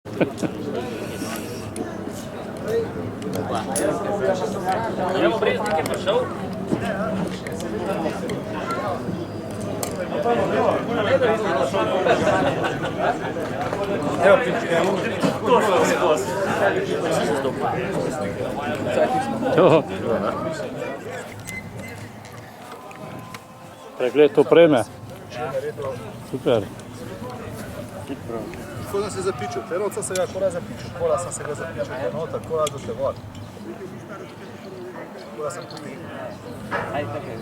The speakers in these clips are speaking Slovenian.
Evo Breznik je prišel. Evo pričekajmo. Pregled opreme. Super. Tako sem se zapičil, terovca se ga kola zapičil, kola sem se ga zapičil, enota, kola do te vod. Kola sem tudi. Ajde, tako je.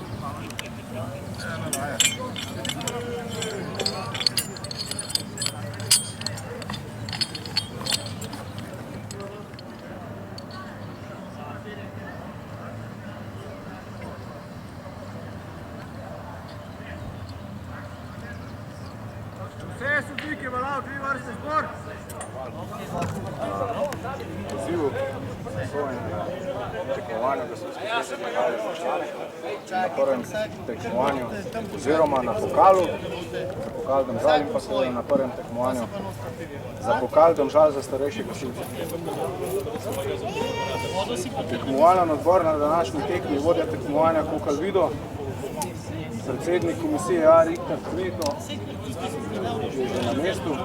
Vse sodnike valal, 3 vrste zbor. Pozivu sojenega tekmovanja, da so izkušnje na prvem tekmovanju oziroma na pokalu, za pokal Domžal in pa seveda na prvem tekmovanju za pokal Domžal za starejše gasilce. Tekmovalen odbor na današnji tekmi vodja tekmovanja Kokal Vido, predsednik komisije A. Rihtar Cveto, že na mestu,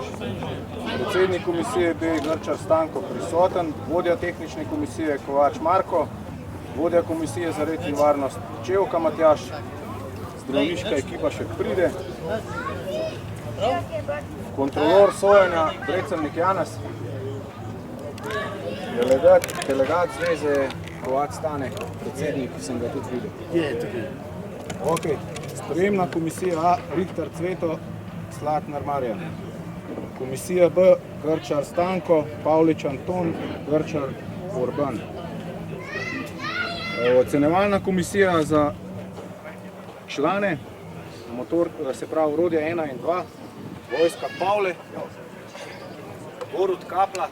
predsednik komisije B. Grčar Stanko prisoten, vodja tehnične komisije Kovač Marko, vodja komisije za red in varnost Čevka Matjaž, zdravniška ekipa še pride, kontrolor sojenja Brecelnik Janez, delegat zveze Kovač Stane, predsednik, sem ga tudi videl. Je, tudi. Ok, sprejemna komisija A. Rihtar Cveto, Slatnar Marjan. Komisija B. Grčar Stanko, Pavlič Anton, Grčar Urban. Ocenevalna komisija za člane, motor, se pravi orodje 1 in 2, Vojska Pavle, Borut Kapla,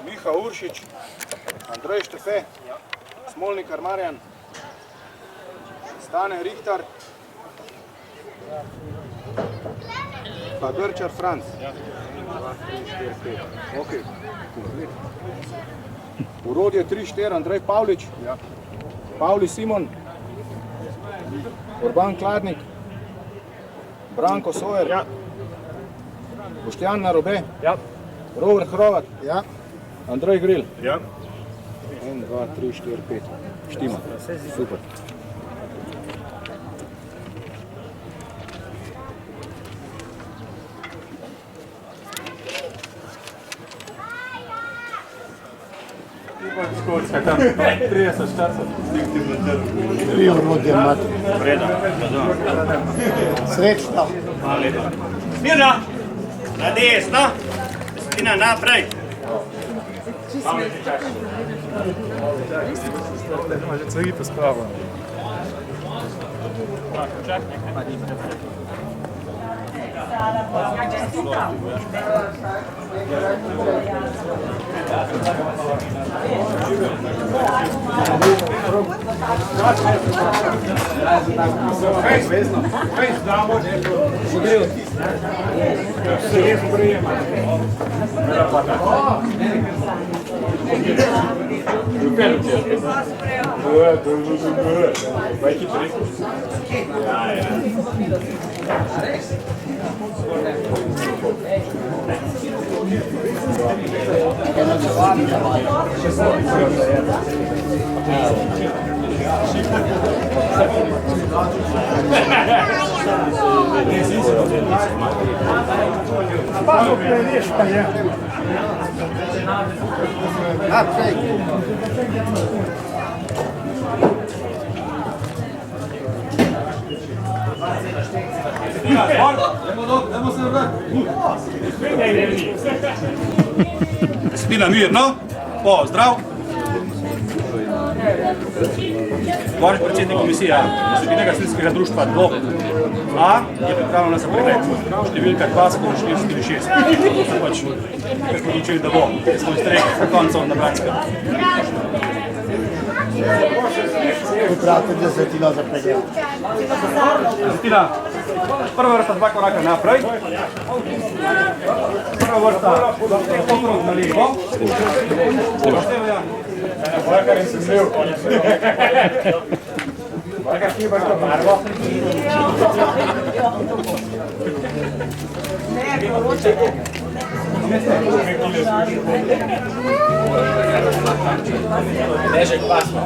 Miha Uršič, Andrej Štefe, Smolnikar Marjan, Stane Rihtar, pa Grčar Franc. 2, 3, 4, 5. Ok, komplet. Urodje 3-4, Andrej Pavlič, Pavli Simon, Urban Kladnik, Branko Sojer, Boštjan Narobe, Robert Hrovat, Andrej Gril. 1, 2, 3, 4, 5. Štima, super. Skocka tam 30, 40. Tri urodje imate. Vreda. Srečno. Hvala lepa. Mirno! Na desno. Spina naprej. Ima že cvegi po spravo. Vai que trigo. Spina mirno, pozdrav. Vaš predsednik komisije Sredinega gasilskega društva DOB A je pripravljena za pregled. Številka 2/446. Pač, ker smo odločili, da bo. Smo iztrekli do konca na Branjska. Pripravite desetino za pregled. Desetina. Prva vrsta 2 koraka naprej. Prva vrsta pokrog na levo. Kar je se smel, konec. Kar ti imaš to barvo? Težek pasma.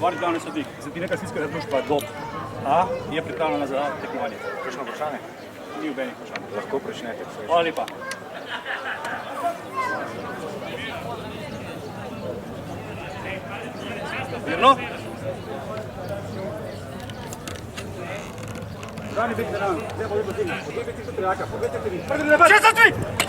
Gori glavni sodnik, Zedina gasilskega društva DOB A je pripravljena za tekmovanje. Kakšno vprašanje? Ni nobenih vprašanj. Lahko pričnete. Hvala lepa. Mirno? Rani biti za nami, zdaj bo biti zimno. Pogledajte ti tudi jaka, pogledajte ti. Prvi napad! 63!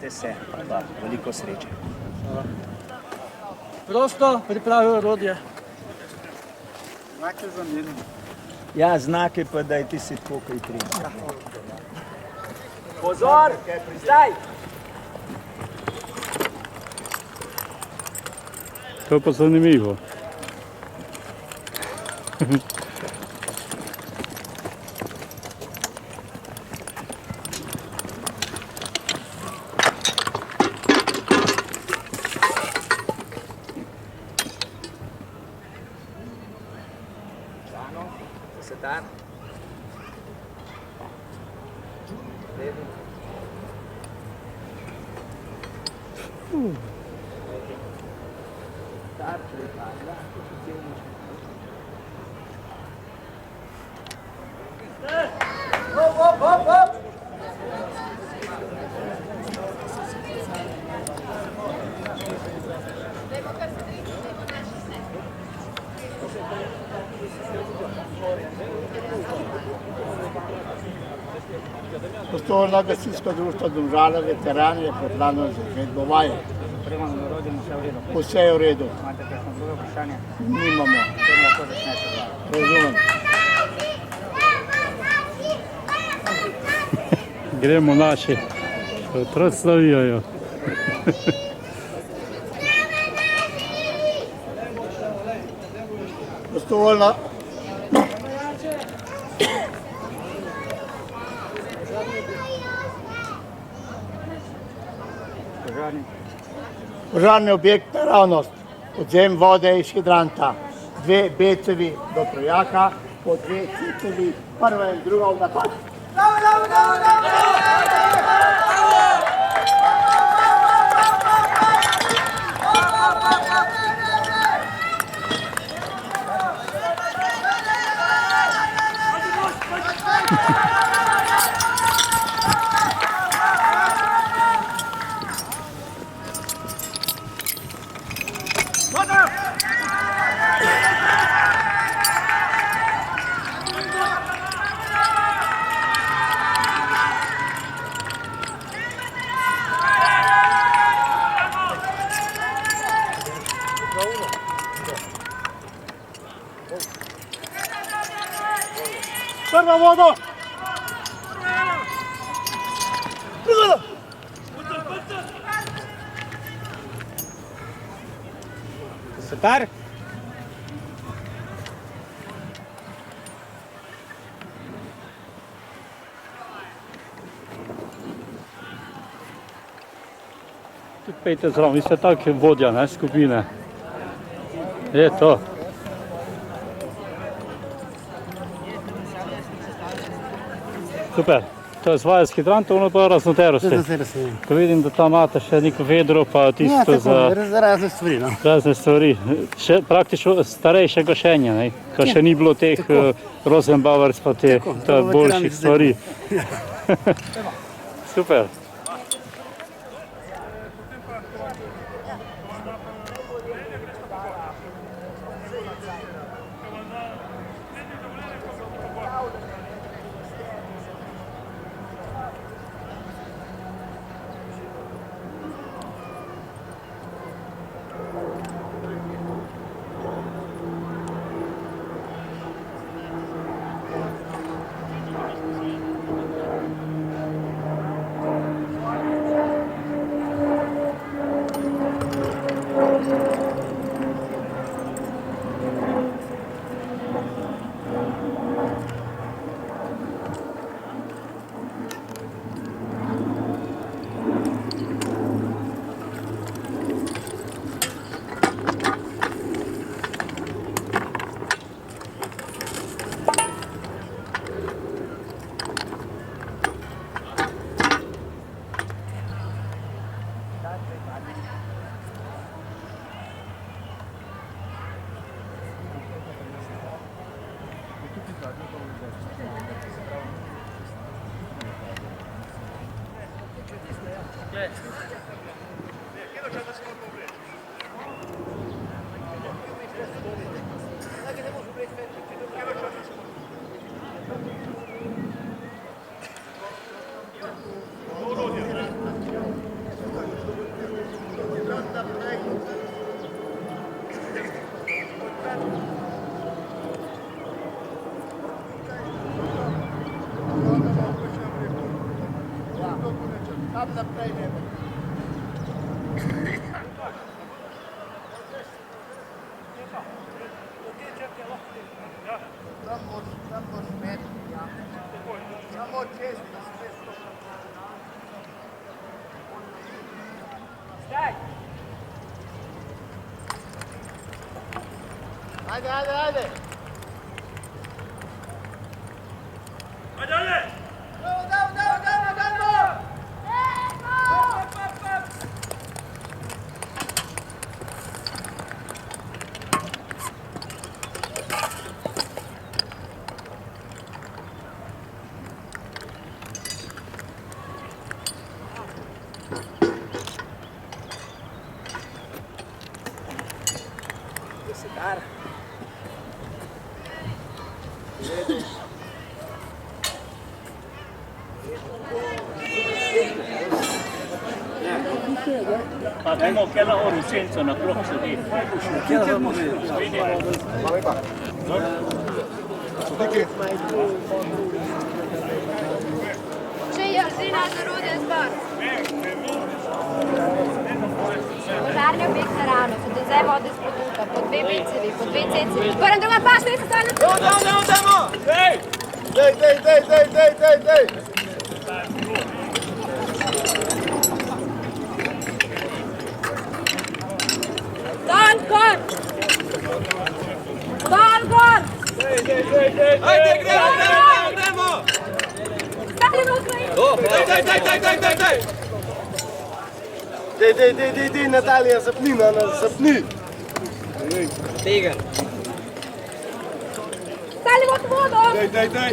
Majte se, pa veliko sreče. Prosto, pripravi orodje. Znake za mir. Ja, znake pa daj ti si tako, kaj treba. Pozor, zdaj! To je pa zanimivo. Setar. Prostovoljno gasilsko društvo Domžale veterani je pripravljeno za izvedbo vaje. Prema na orodje, vse v redu. Vse je v redu. Imate kakšno drugo vprašanje? Nimamo. Potem lahko začnete. Razumem. Gremo naši, otroci slavijo. Prostovoljno. Požarni objekt naravnost, odzem vode iz hidranta, 2 becevi do projaka, po 2 cicevi, prva in druga v napad. Prva vodo! Setar? Tudi pejte zraven, vi ste tak vodja, ne, skupine. Je to. Super, to je zvaja s hidrantov, ono pa raznoterosti. Ko vidim, da tam imate še neko vedro, pa tisto za razne stvari, no. razne stvari. Še praktično starejše gašenje, ne? Ko še ni bilo teh Rosenbauers pa te boljših stvari. Super. Tam naprej ne bo. Tam boš med, ja. Samo čez, da se Staj! Ajde, ajde, ajde! Pa dajmo kjela oručenco na krog sedi. Če je Rzina naroden zbor. Požarni objekt na ravno, so do zdaj vode s potoka, po 2 becevi, po 2 cecevi. Prva druga pašta je sestavljena. Dajmo! Dej! Dol gor! Dol gor! Ajde, gremo! Stavljamo Ukrajinu! Dej, Natalija, zapni, zapni! Stavljamo vodo! Dej!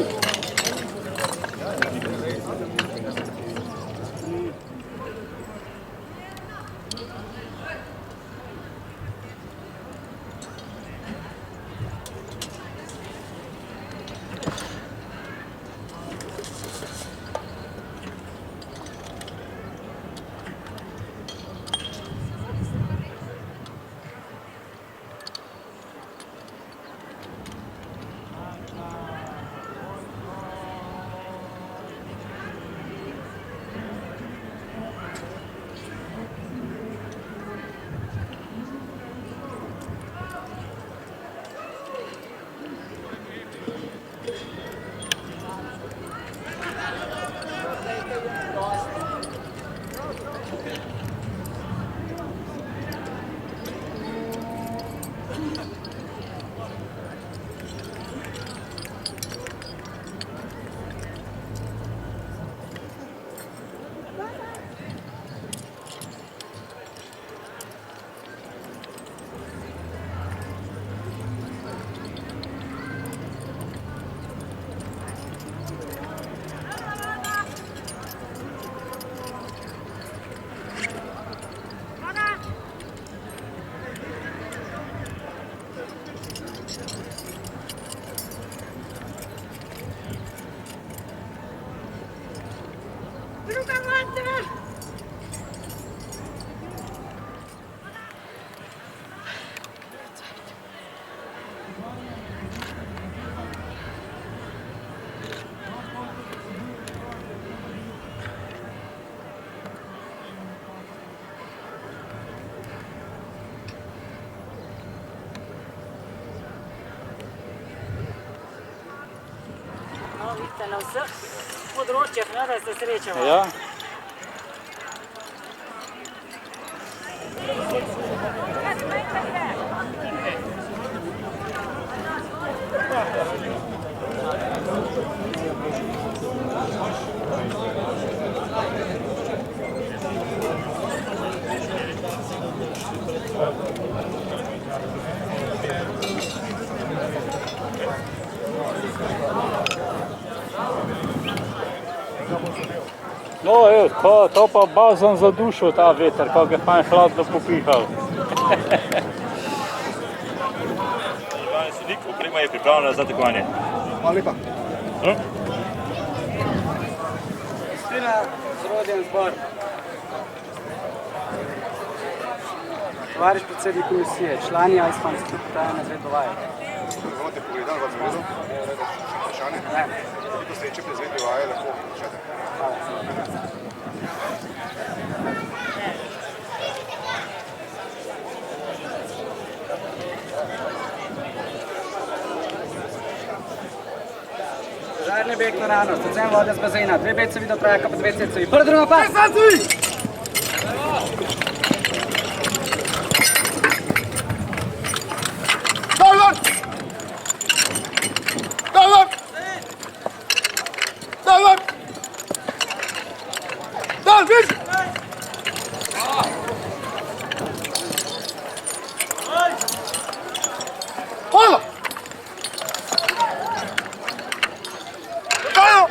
Vidite, na vseh področjih, da se srečamo. Ja. No, evo, to pa bazen za dušo ta veter, kako ga fajn hladno popihal. Sodnik, oprema je pripravljena za tekmovanje. Hvala lepa. Rzina naroden zbor. Tovariš predsednik komisije, člani Ajspanske, tajne zvedovaje. Bomo te pogledali, vas vprašanje. Veliko sreče pri izvedbi vaje, lahko vprašate. Požarni beg naravnost, odvzem vode z bazena, 2 BCV do trajaka, pa 2 CCV. Prvi drugi napad! Dolar! Dolar! Dolar! Dolar, viš! Hvala! Hvala!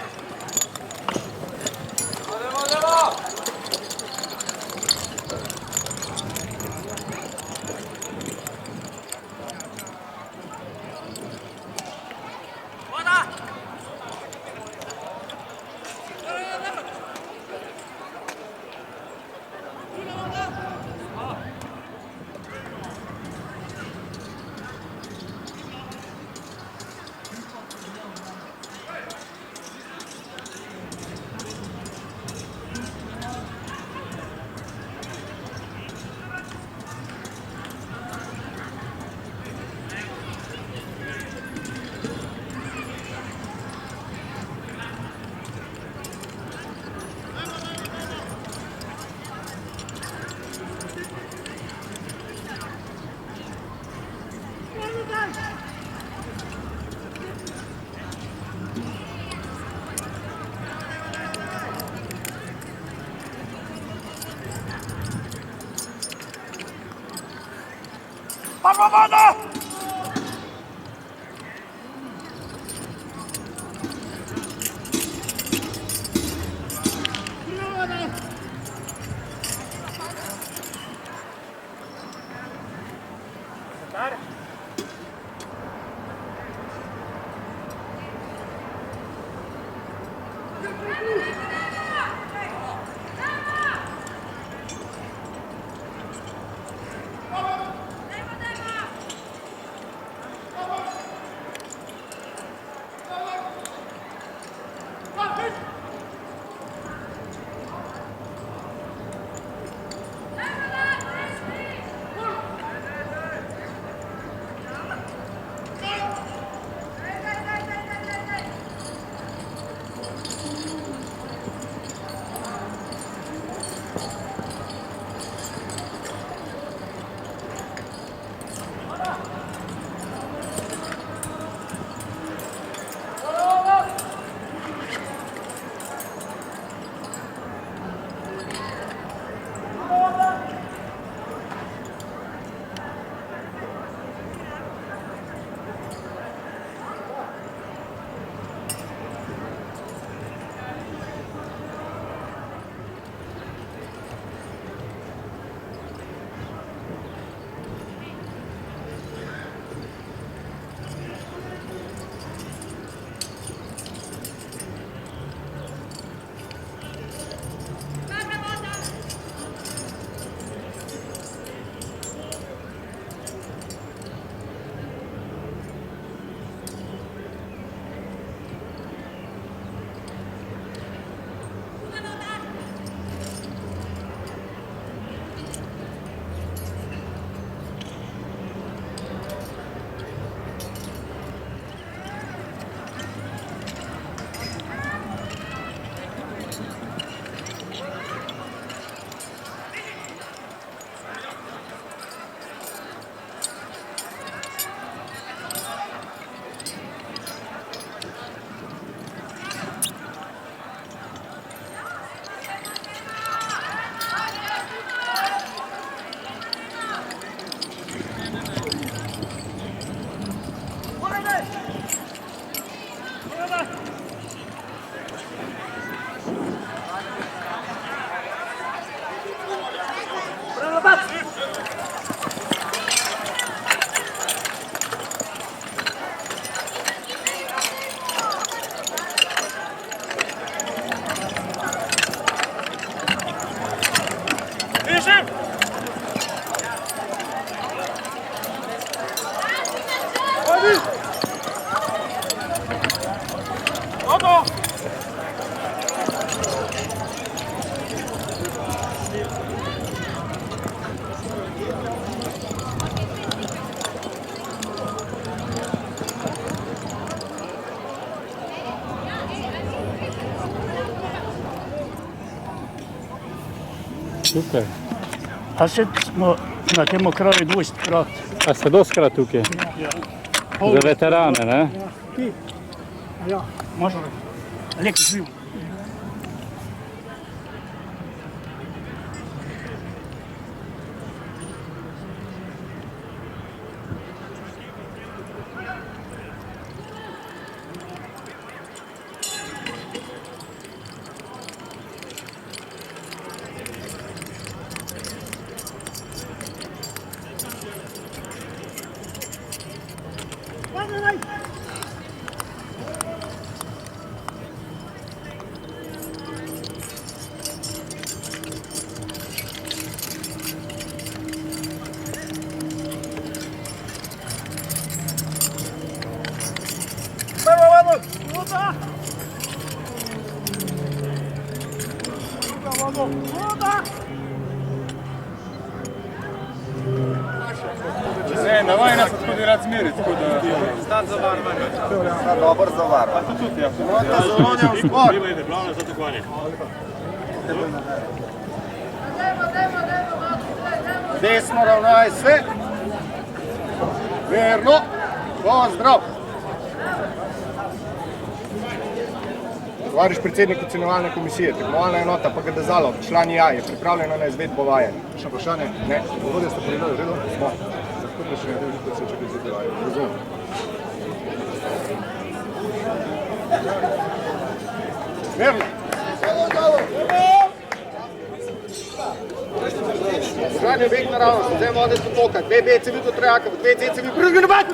Super. A še smo na tem okraju 20krat. A ste doskrat tukaj? Za veterane, ne? Ja, možno. Lep živ. Ne, navaj nas tudi rad smeri, tako da... Stat za varvanje. Dobar za varvanje. Tudi ja. Rota Zoronja v zbor. Primajte, glavno za tekmovanje. Desno ravnaj se. Verno. Pozdrav. Tovariš predsednik ocenjevalne komisije, tekmovalna enota PGD Zalog, član IA je pripravljena na izvedbo vaje. Še vprašanje? Ne. Vodje ste povedali, v redu? Smo. Zakaj še ne delite se, če bi izvedli vaje? Razumem. Verno. Držanje objekt naravnosti, vzem vode s potoka, 2 BCV do trojaka, 2 CCV, prvi nabat!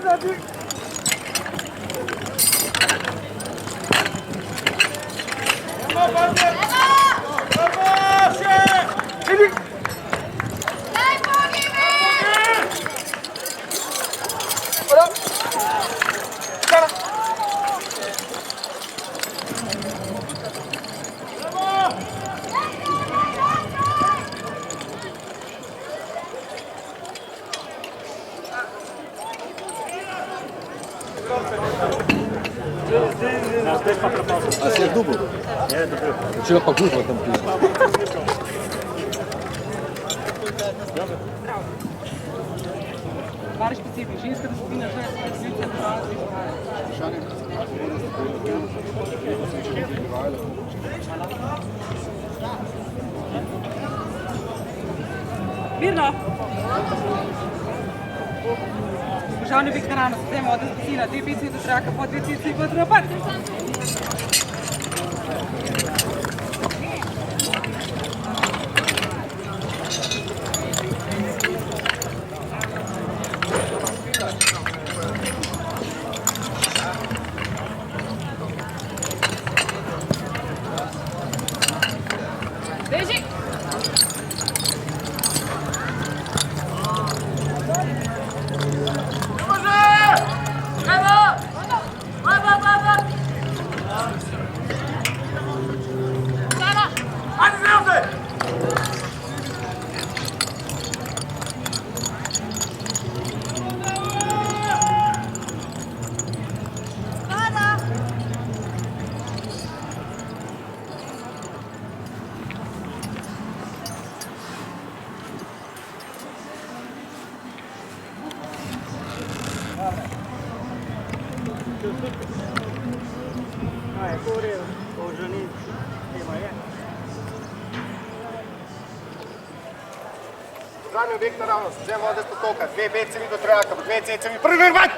A si je dubl? Je, dobro. Če pa guzva tam pisma. Pari specifici, ženska disciplina, ženska disciplina, Mirno! Državni objekt naravnosti, vzem vode z basena, 2 BCV do trojaka, po 2 CCV, po napad! Beži! Držanje objekt naravnosti, vzem vode s potoka, 2 BCV do trojaka, 2 CCV, prvi nabat!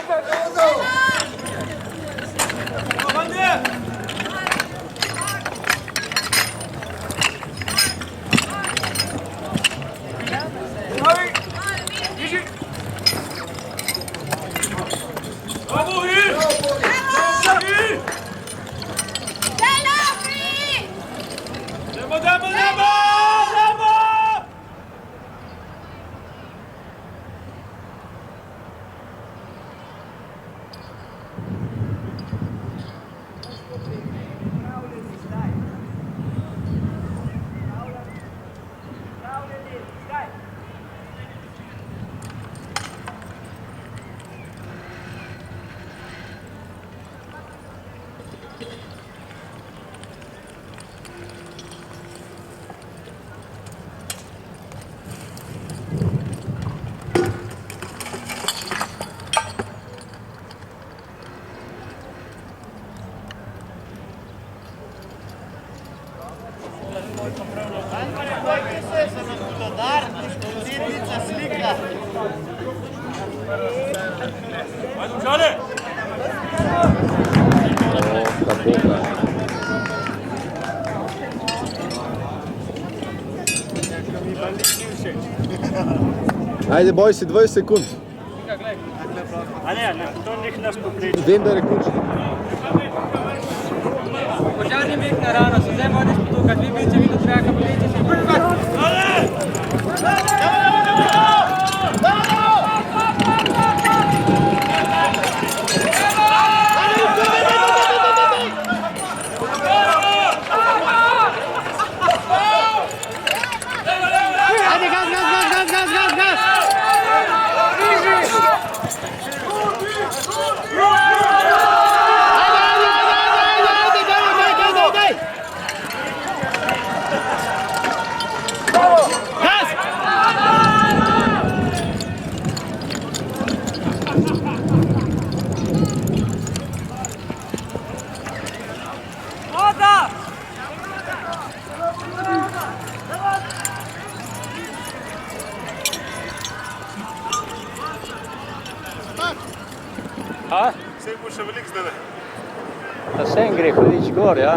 Ajde, boj si 20 sekund. A ne, to njih nas popriča. Vem, da je rekoč. Požarni beg na rano, se zdaj vode s potoka, 2 becevi do trojaka po 2 A? Vse bo še veliko zdaj. Da sem gre hodič gor, ja.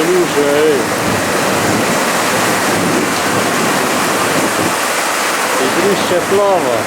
luže, ej. Igrišče plava.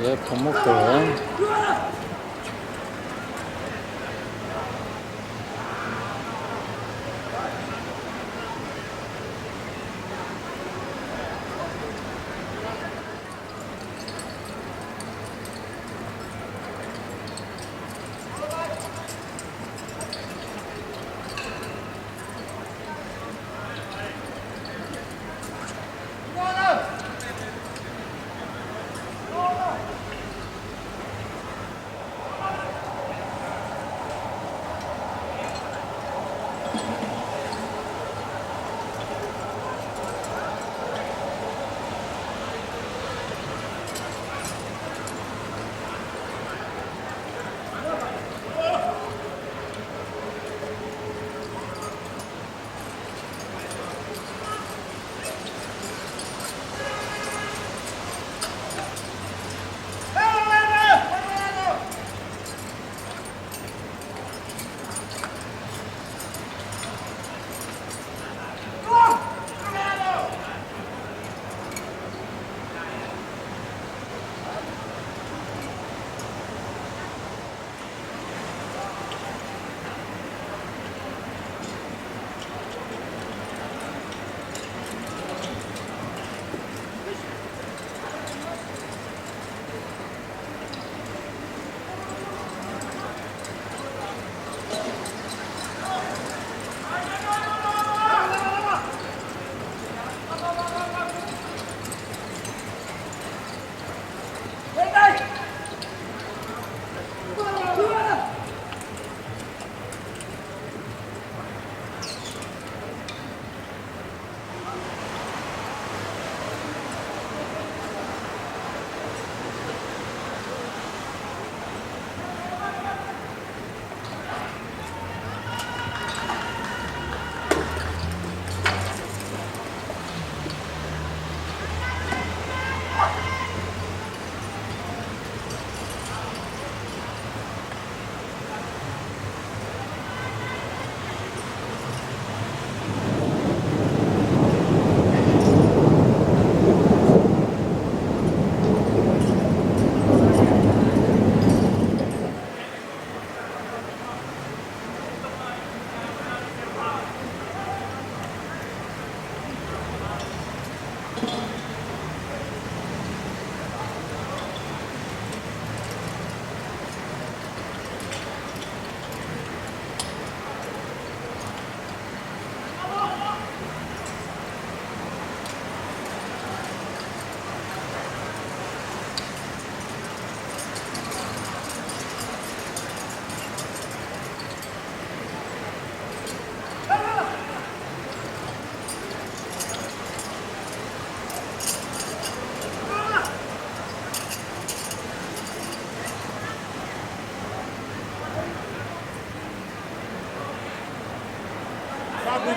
Je pa mukalo, ja?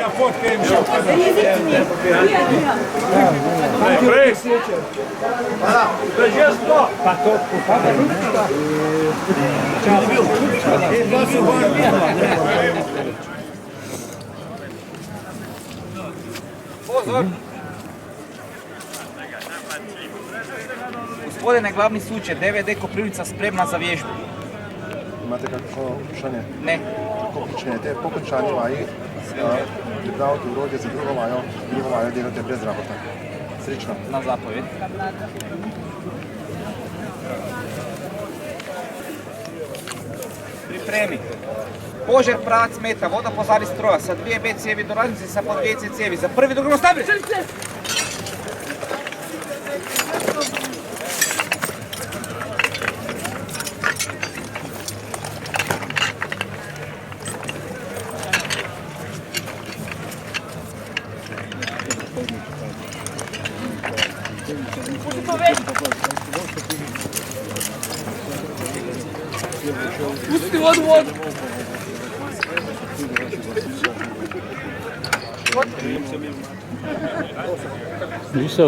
Na fotke im še Gospodine glavni suče, DVD Koprivnica spremna za vježbu. Imate kakšno vprašanje? Ne. Tako počnete, po končani vaji pripravite urodje za drugo vajo delate brez rabota. Srečno. Na zapovjed. Pripremi. Požar, prac, meta, voda pozadi stroja, sa 2 B cijevi do radnice, sa po 2 C cijevi. Za prvi, drugo, stavlji! Pusti vodu, vodu! Vi ste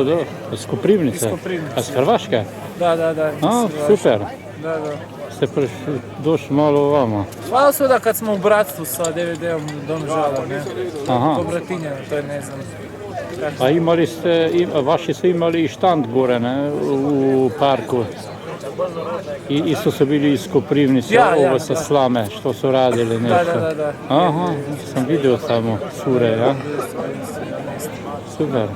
iz Koprivnice? A iz Hrvaške? Da. A, super. Da. Ste došli malo ovamo? Hvala suda kad smo u bratstvu sa DVD-om Domžala, ne? Aha. Pobratinjeno, to je ne znam. A imali ste, vaši su imali i štand gore, ne, u parku? Isto su bili iz Koprivnice, ovo sa slame, što su radili nešto. Da. Aha, sam vidio tamo cure, ja? Super.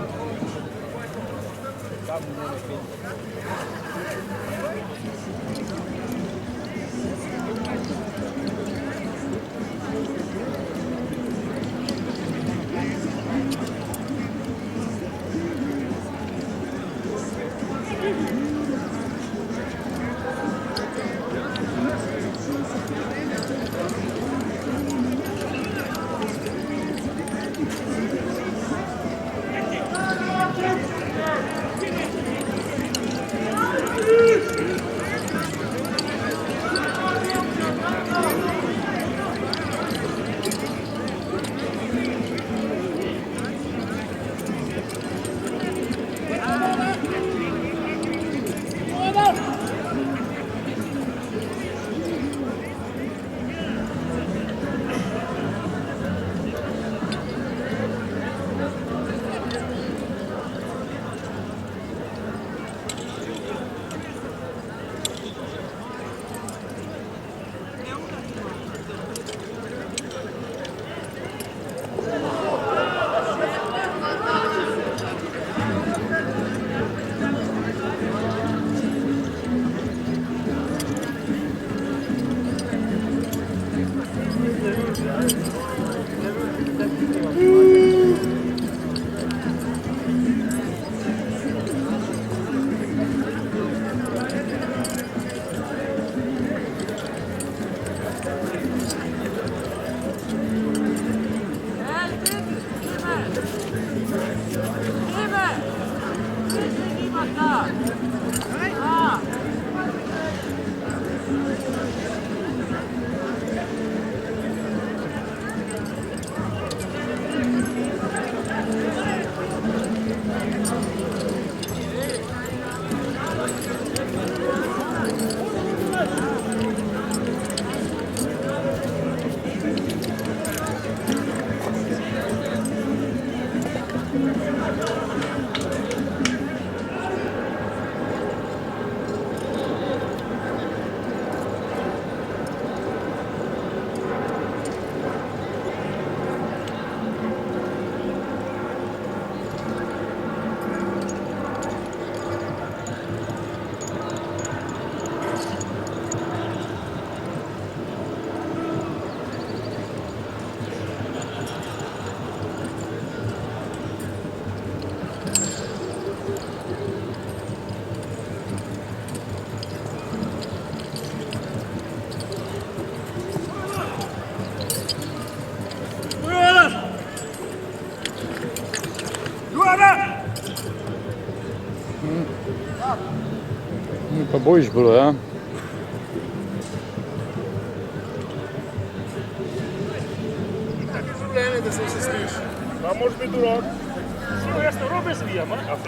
Pa bojiš bilo, ja?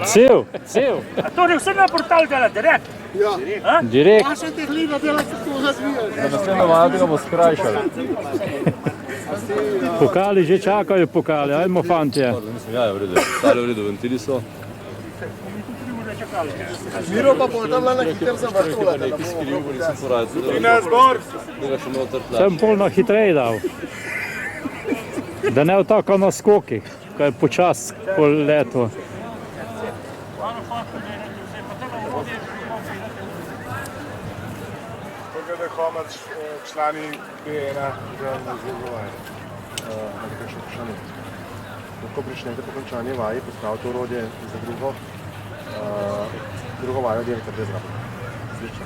Cel. A to ne vse na portal dela, direkt? Ja. Direkt. Vaša tehlina dela se to razvija. Da naslednjo vajo ga bomo skrajšali. Pokali že čakajo, pokali, ajmo fantje. Ja, je v redu. Stale v redu, ventili so. Miro pa bo tam na hiter za vrtula. Neki skriv, nisem poradil. Na zbor! Tega še noter tlači. Sem polno hitreje dal. Da ne v tako na skokih, ko je počas po letu. Tukaj da Homač, člani B1 državne zvezdovanje. Nekaj še vprašanje. Lahko pričnete po končanju vaji postavite orodje za drugo vajo delite brez rabo. Slično.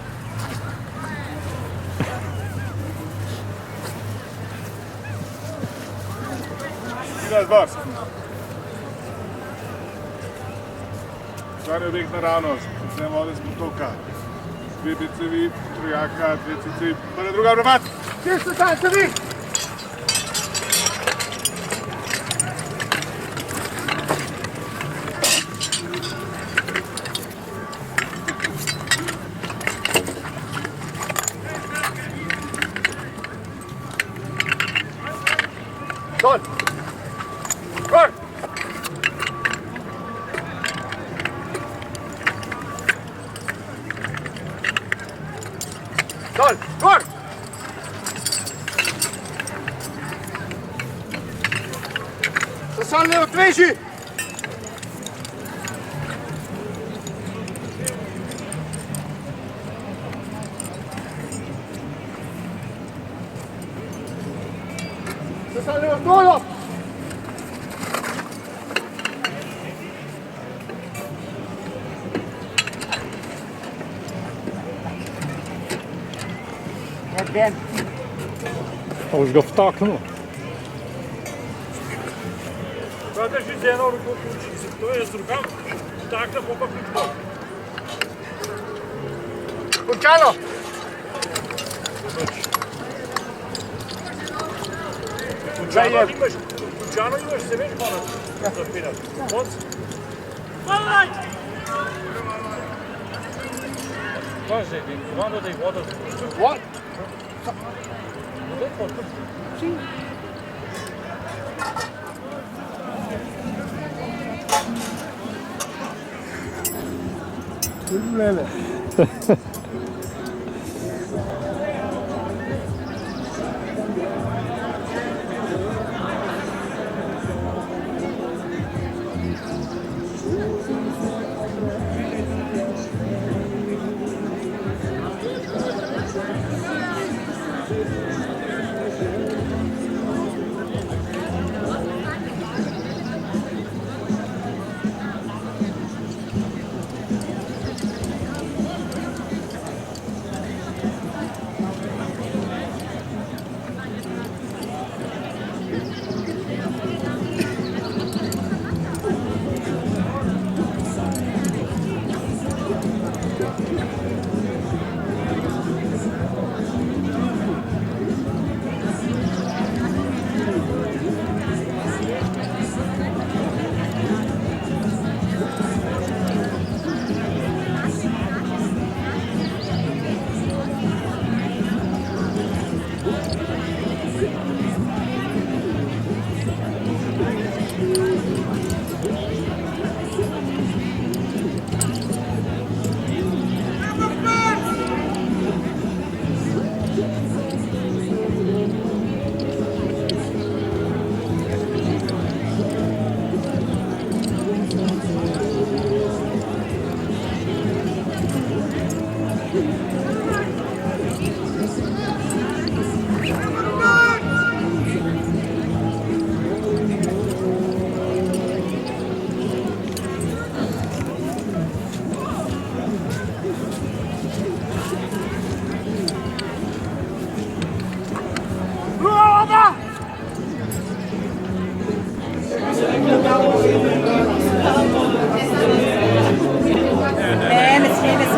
Na zbor! Stvar je objekt naravnost, vse vode z potoka. 2 BCV, trojaka, 2 CC, prva druga obrabat! Kje ste tam, se vi? Dol! Gor! Salve odveži! Salve odvolo! Pa už ga vtaknil. Pa drži z eno ruko ključi, to je z drugam, takle pa ključ. Končano! Končano imaš, se veš malo zapirati. Konc. Hvala! Kaj zdaj, komando da je voda spušča? What? Voda je voda.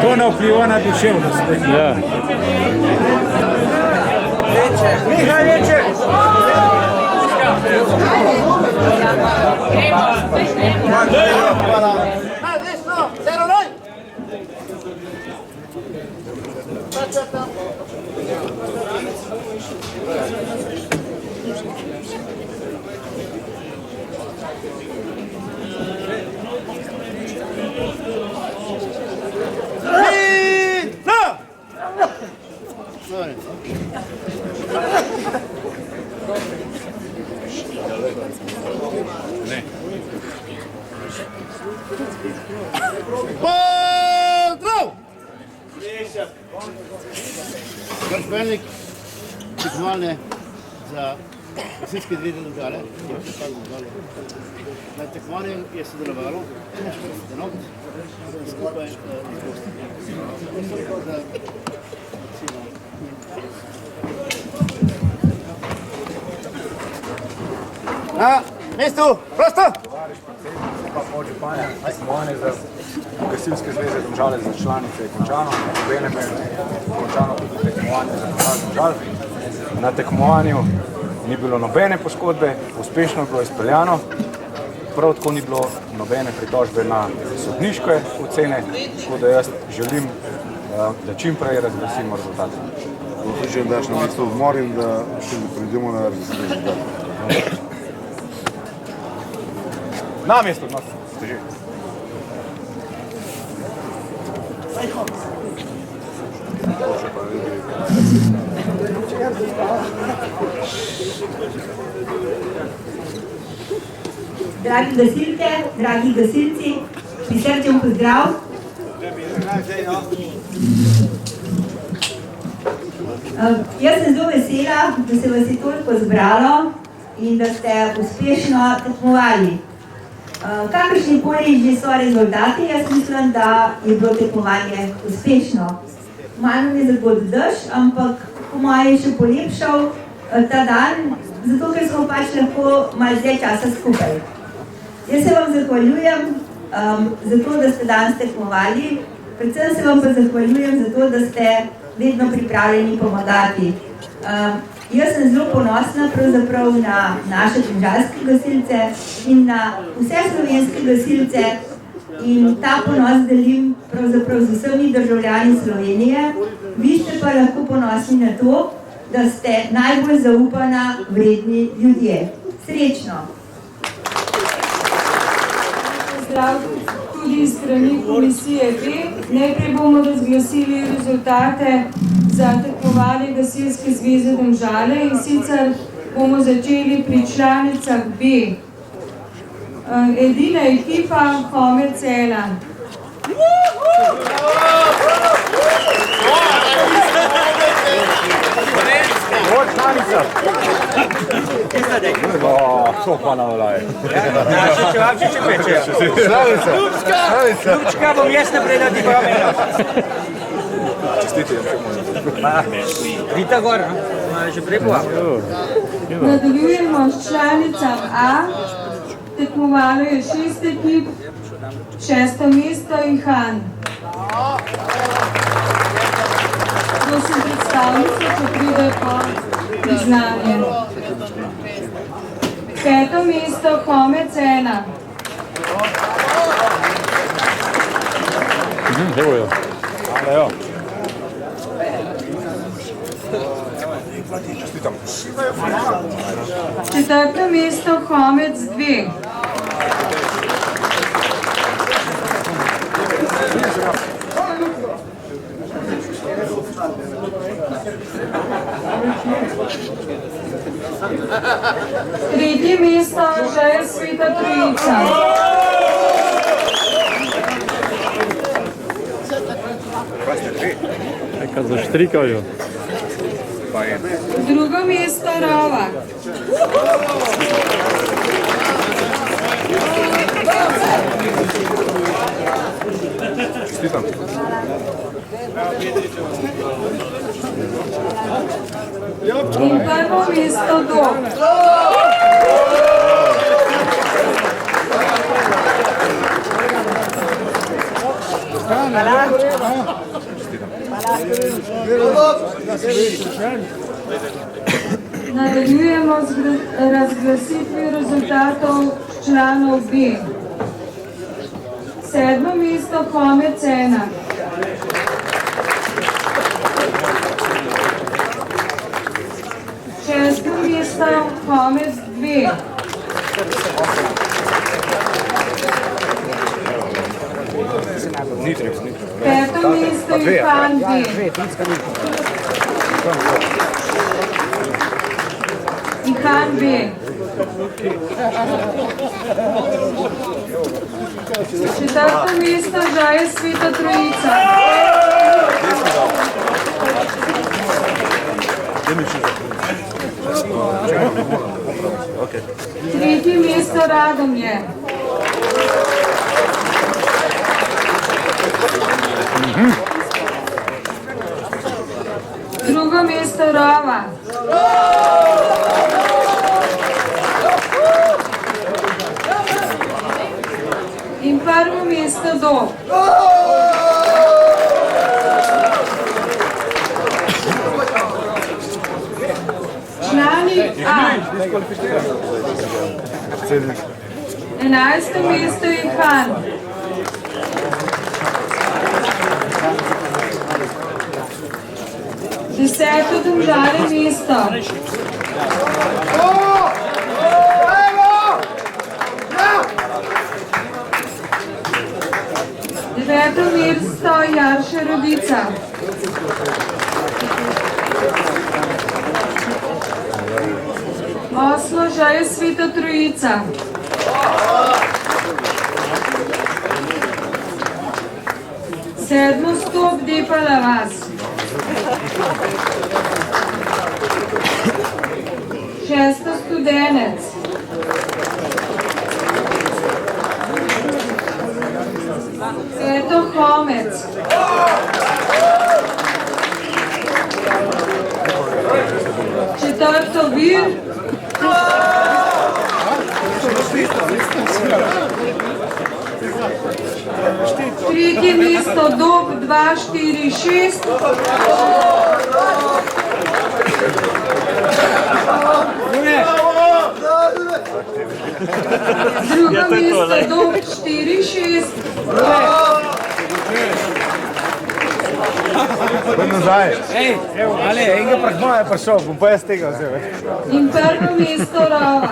To ne vpliva na duševnost. Ja. Mihaj Večer! Na desno, zero noj! Pozdrav! Vršbenik tekmovalne za gasilske zveze Domžale. Na tekmovanju je sodelovalo 41 enot, skupaj na mestu, prosto! Tekmovanje za gasilske zveze Domžale za članice je končano, obenem je končano tudi tekmovanje za Domžale. Na tekmovanju ni bilo nobene poškodbe, uspešno je bilo izpeljano, prav tako ni bilo nobene pritožbe na sodniške ocene, tako da jaz želim, da čim prej razglasimo rezultate. Hočem daš na mesto odmor in da pridemo na rezultat. Na mesto odmor, teži. Dragi gasilke, dragi gasilci, prisrčen pozdrav. Jaz sem zelo vesela, da se vas je toliko zbralo in da ste uspešno tekmovali. Kakršni koli že so rezultati, jaz mislim, da je bilo tekmovanje uspešno. Malo mi je zagod dež, ampak po moje je še polepšal ta dan, zato ker smo pač lahko malo zdaj časa skupaj. Jaz se vam zahvaljujem za to, da ste danes tekmovali, predvsem se vam pa zahvaljujem za to, da ste vedno pripravljeni pomagati. Jaz sem zelo ponosna pravzaprav na naše domžalske gasilce in na vse slovenske gasilce in ta ponos delim pravzaprav z vsemi državljani Slovenije. Vi ste pa lahko ponosni na to, da ste najbolj zaupana vredni ljudje. Srečno! Pozdrav tudi iz strani komisije B. Najprej bomo razglasili rezultate za tekmovanje Gasilske zveze Domžale in sicer bomo začeli pri članicah B. Edina ekipa Homec 1. Ljubčka bom jaz naprej na tiho imeno. Rita gor, že prej povabil. Nadaljujemo s članicam A. Tekmovalo je 6 ekip, 6. mesto in Han. Prosim predstavnice, če pride po priznanje. 5. mesto Homec 1. Evo jo. Evo. Čestitam. 4. mesto Homec 2. Tretje mesto Žeja Sveta Trojica. Neka zaštrikajo. Drugo mesto Rova. Čestitam. In prvo mesto Dob. Nadaljujemo z razglasitvijo rezultatov članov B. 7. mesto Homec 1. 6. mesto Homec 2. 5. mesto Ihan 2. Ihan 2. 4. mesto Žeja Sveta Trojica. 3. mesto Radomlje. 2. mesto Rova. 1. mesto Dob. Člani A. 11. mesto Ihan. 10. Domžale mesto. 9. mesto Jarše Rodica. 8. Žeja Sveta Trojica. Sedmo stop Depala vas. Šesto Studenec. Peto Homec. Četrto Vir. Tretje mesto Dob 246. Drugo mesto Dob 46. Pojď nazaj. Evo, ale, enega pred moje prišel, bom pa jaz tega vzel. In prvo mesto Rova.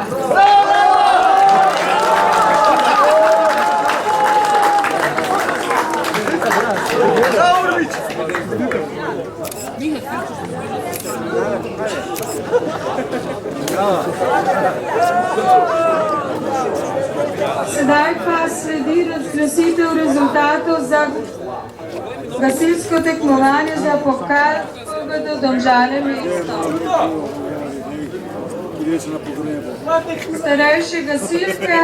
Sedaj pa sledi razglasitev rezultatov za gasilsko tekmovanje za pokal PGD Domžale mesto. Starejše gasilke,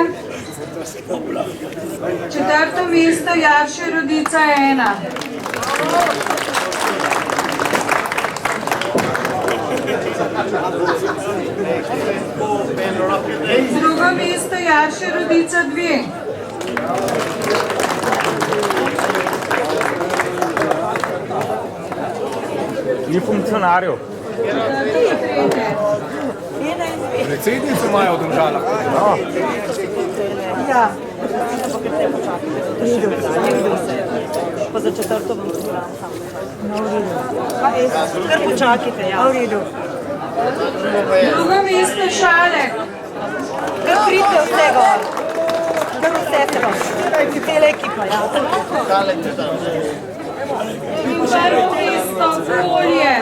četrto mesto Jarše Rodica 1. Drugo mesto Jarše Rodica 2. Ni funkcionarjev. Predsednico imajo v Domžalah. Ja. Pa za četrto bom zbral sam. Kar počakajte, ja. V redu. Drugo mesto Šalek. Kar prite vse gor. Kar vse tero. Cela ekipa, ja. In prvo mesto Polje.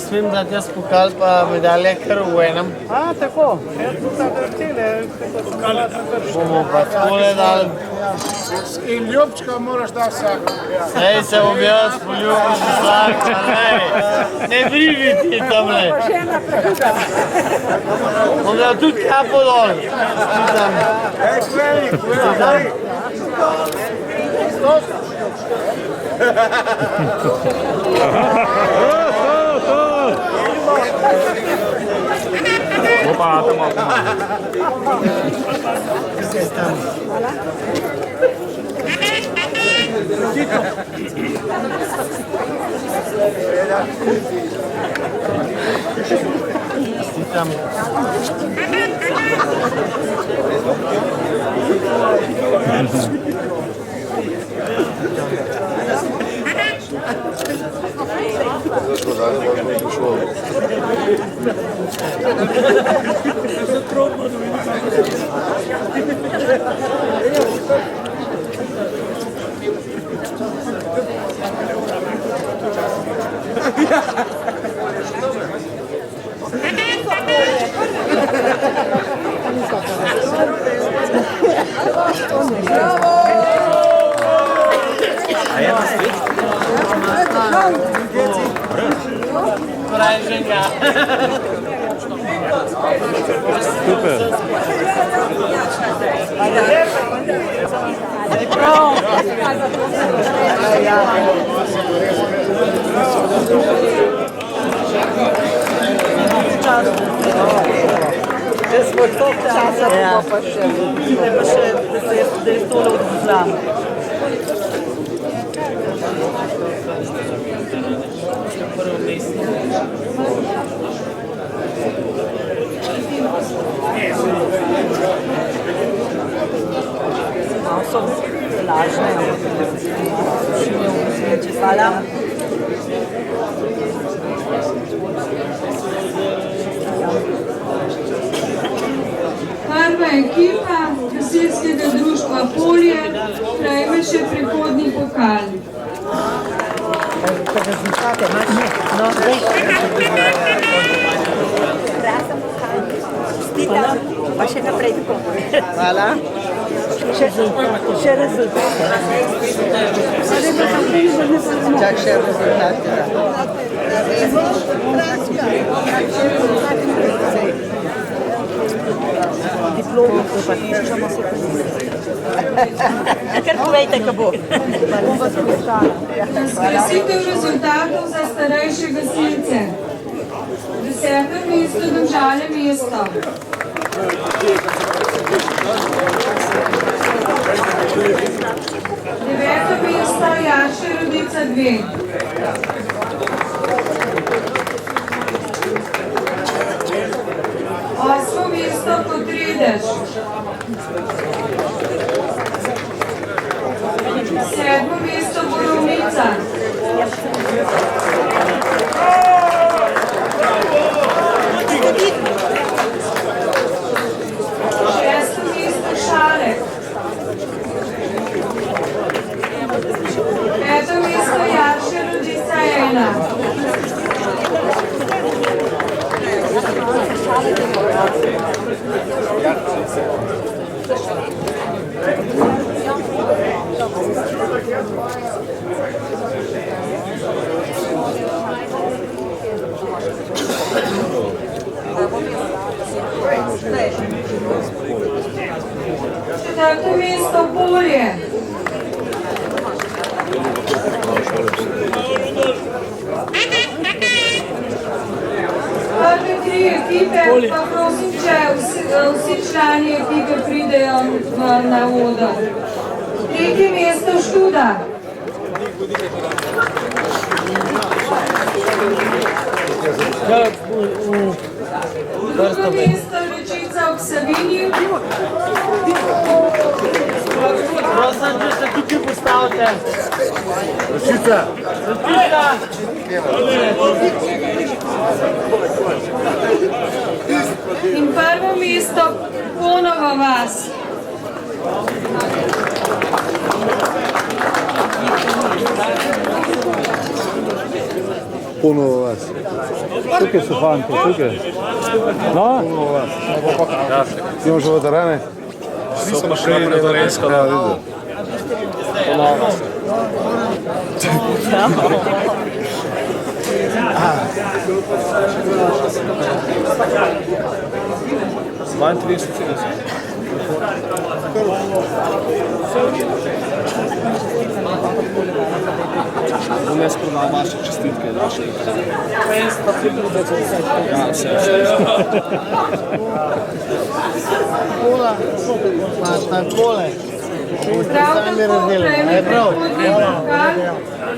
Smem dati jaz pokal pa medalje kar v enem. A, tako. Bomo pa takole dali. In ljubčka moraš dati vsak. Sej se bom jaz poljubil za vsak, ne brivi ti tamle. Bom dal tudi kapo dol. Opa, tamo. Super. Jaz smo toliko časa, pa še 10 tole odvzlam. So lažne, hvala. Prva ekipa gasilskega društva Polje prejme še prehodni pokal. Pa še naprej tako. Hvala. Še rezultat. Čak še rezultat. Diplomo, pa tiščamo se kar povejte, ko bo. Razglasitev rezultatov za starejše gasilce. 10. mesto Domžale mesto. 9. mesto Jaše Rodica 2. 8. mesto Potredež. 7. mesto Borovnica. 6. mesto Šalek. 5. mesto Jaše Rodica 4. mesto Polje. 3 ekipe, pa prosim, če vsi člani ekipe pridejo na oder. 3. mesto Študa. 2. mesto Rečica ob Savinji. Prosim, če se tukaj postavite. Rečica. Rečica. In 1. mesto Ponova vas. Ponova vas. Tukaj so fanti, tukaj. No? Ponova vas. Imamo že veterane? So pa še na Dolensko. Ja, vidim. Ponova vas. Vmes prodal vaše čestitke. Ja, vse. Pola, imaš na pole. Prav tako prejme prehodni pokal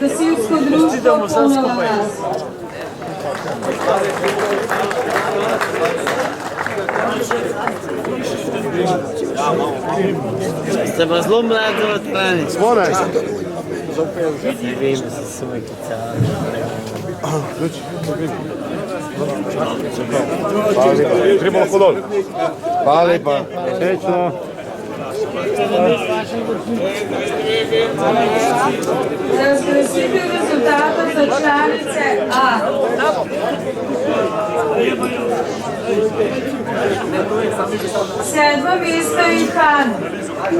gasilsko društvo Ponova vas. Ste pa zelo mladi veterani. Smo, ne? Ne vem, da so me klicali. Hvala lepa. Gremo lahko dol. Hvala lepa. Srečno. Razglasitev rezultatov za članice A. 7. mesto Ihan. 5.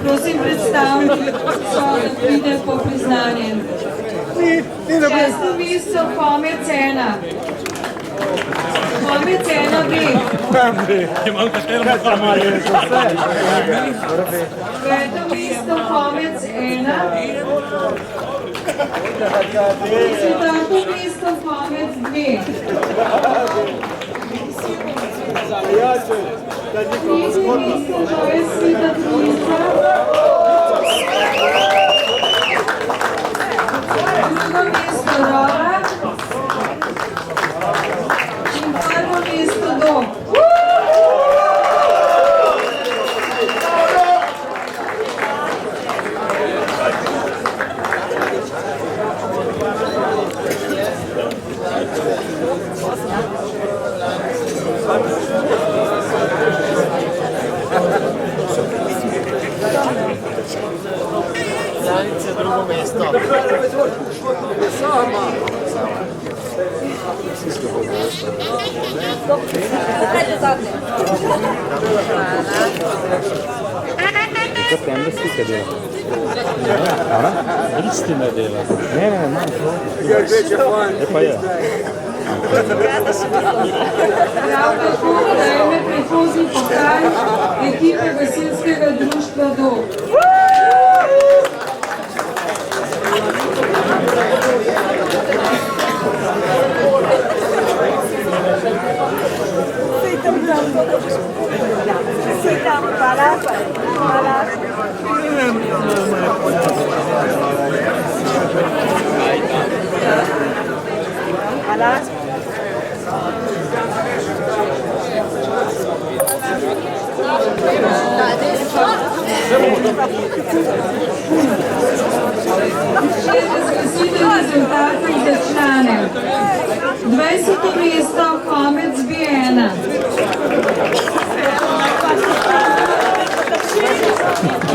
Prosim predstavnik, da pride po priznanje. 6. mesto Komec 1. Komec 1B. 5. mesto Komec 1. 4. mesto Komec 2. 3. mesto Sveta Trojica. 2. mesto Rora. In 1. mesto Dom. Zanice, drugo mesto. Kako tem, da slike dela? Nič ti ne dela. Ne, je pa je. Prav tako prejme prehodni pokal ekipe gasilskega društva Dob. Rezultatov za člane. 20. mesto Homec B1.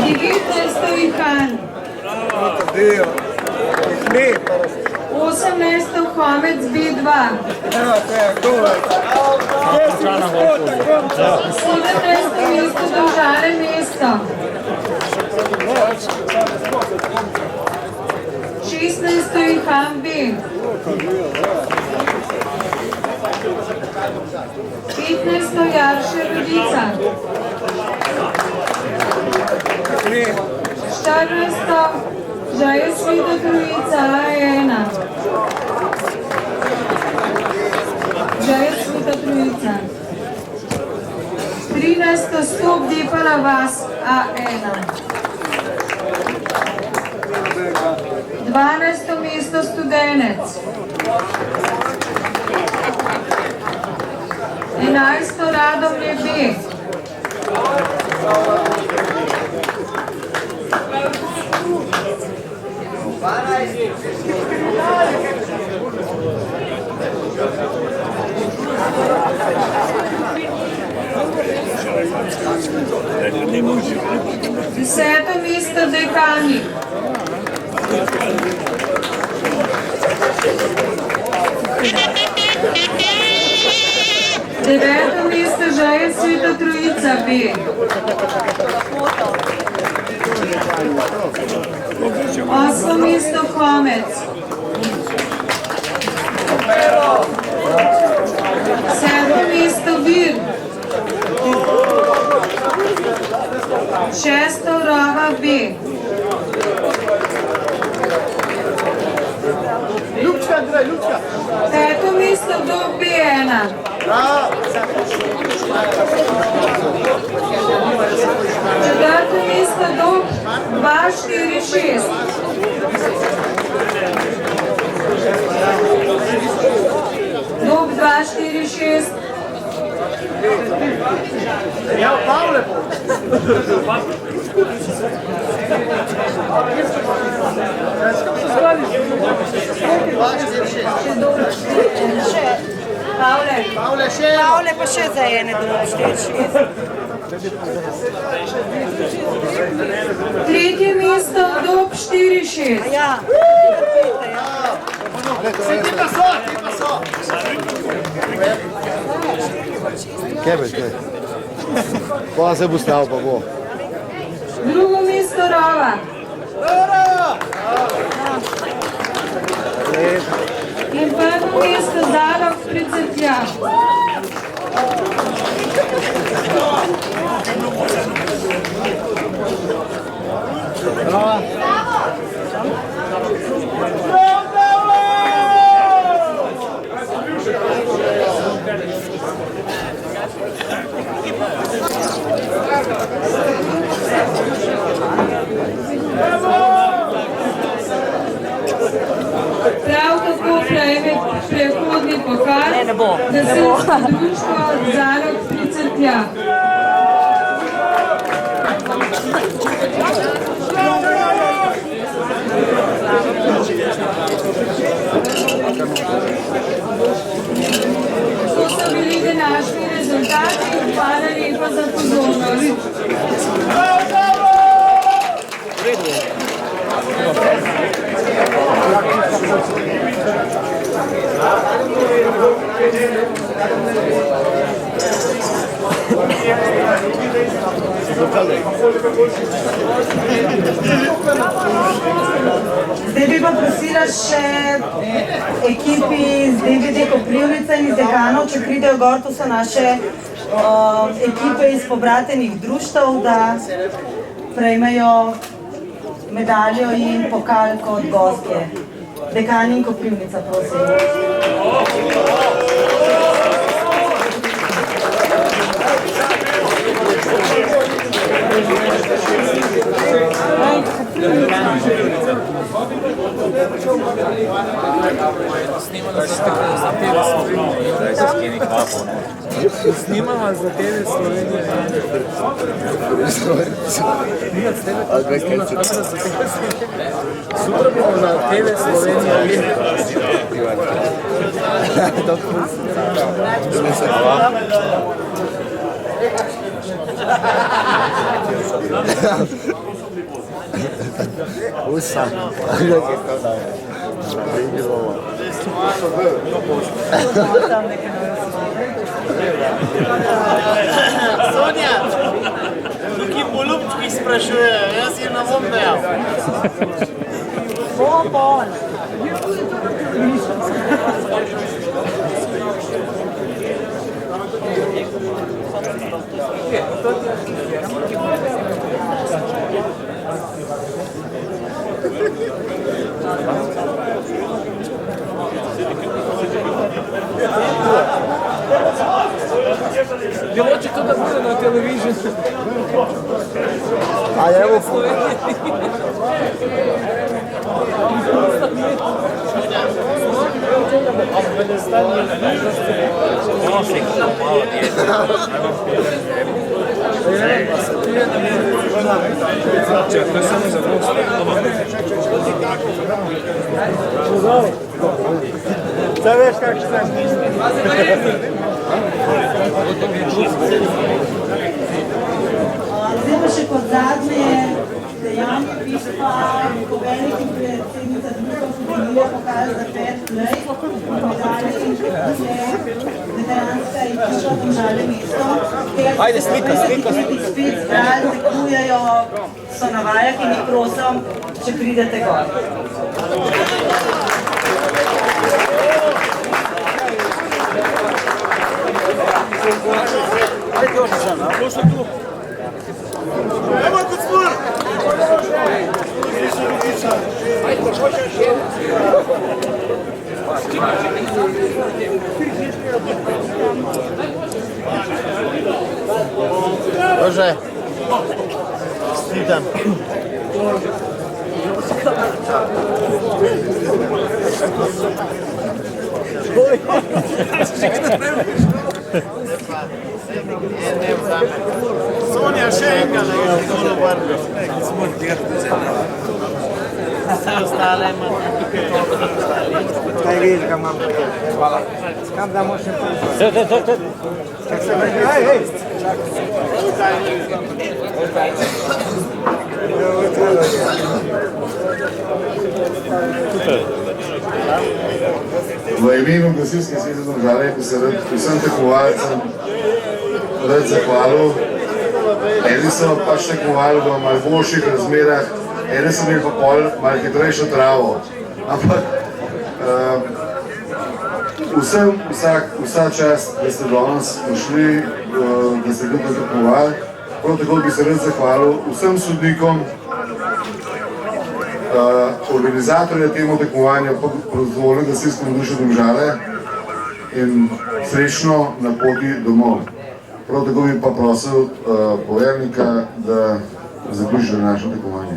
19. Ihan. 18. Homec B2. 17. mesto Domžale mesto. 16. Ihan B. 15. Jarše Rodica. 14. Žaja Sveta Trojica A1. Žaja Sveta Trojica. 13. Stop Depala Vas A1. 12. mesto Studenec. 11. Radomlje B. 10. mesto Dekani. 9. mesto Žaja Sveta Trojica B. 8. mesto Homec. 7. mesto Vir. 6. Rova B. Ljubčka, Andrej, Ljubčka. 5. mesto Dob B1. 4. mesto Dob 246. 246. Ja, Pavle. Pavle pa še za ene druge 4-6. 3. mesto Dob 4-6. Ja. Kaj veš, kaj? Pa se bo stal, pa bo. Drugo mesto Rova. In prvo mesto Zalog pri Cerkljah. Prav tako prejme prehodni pokal gasilsko društvo Zalog pri Cerkljah. današnji rezultati. Hvala lepa za pozornost. Zdaj bi pa prosila še ekipi iz DVD Koprivnica in iz Dekanov, če pridejo gor, to so naše ekipe iz pobratenih društev, da prejmejo medaljo in pokal kot gostje. Dekani in Koprivnica, prosim. Snimamo za TV Slovenije. Sutra bomo na TV Slovenije. Usam. Sonja, tukaj polupčki sprašujejo, jaz jim ne bom dejal. Bon. Djeloči to da bude na televiziji. A evo Zdaj veš, kak se Zdaj pa še kot zadnje dejanje pisma poveljnik in predsednica društva Slovenije pokazali za fair play, medalje in veteranska ekipa Domžale mesto. Ajde, slika. Spet zbrali, tekmujejo, so na vajah in jih prosim, če pridete gor. Bože, stitam. Sonja, še enega ne je zelo vrlo. Smo tjerti za nam. Vse ostale imamo. Kaj vidiš, ga imam. Hvala. Kam damo še pa? Čak se me gre. Hej! V imenu Gasilske zveze Domžale bi se rad vsem tekmovalcem rad zahvalil. Eni so pač tekmovali v malo boljših razmerah, eni so imeli pa pol malo hitrejšo travo. Ampak vsa čast, da ste danes prišli, da ste ljudno tekmovali. Prav tako bi se rad zahvalil vsem sodnikom, organizatorja temu tekmovanja, prostovoljnem gasilskemu društvu Domžale in srečno na poti domov. Prav tako bi pa prosil poveljnika, da zaključi naše tekmovanje.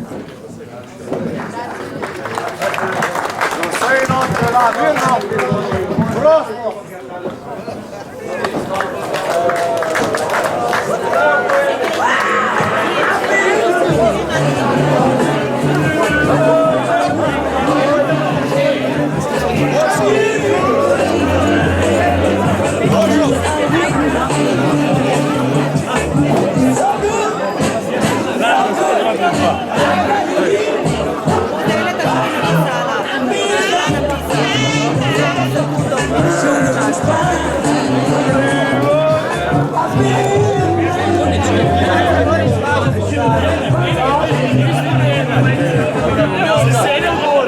Thank you.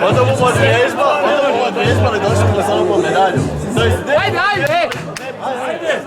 Onda bomo odrezbali, došli bomo samo po medalju. Ajde, ajde! Ajde!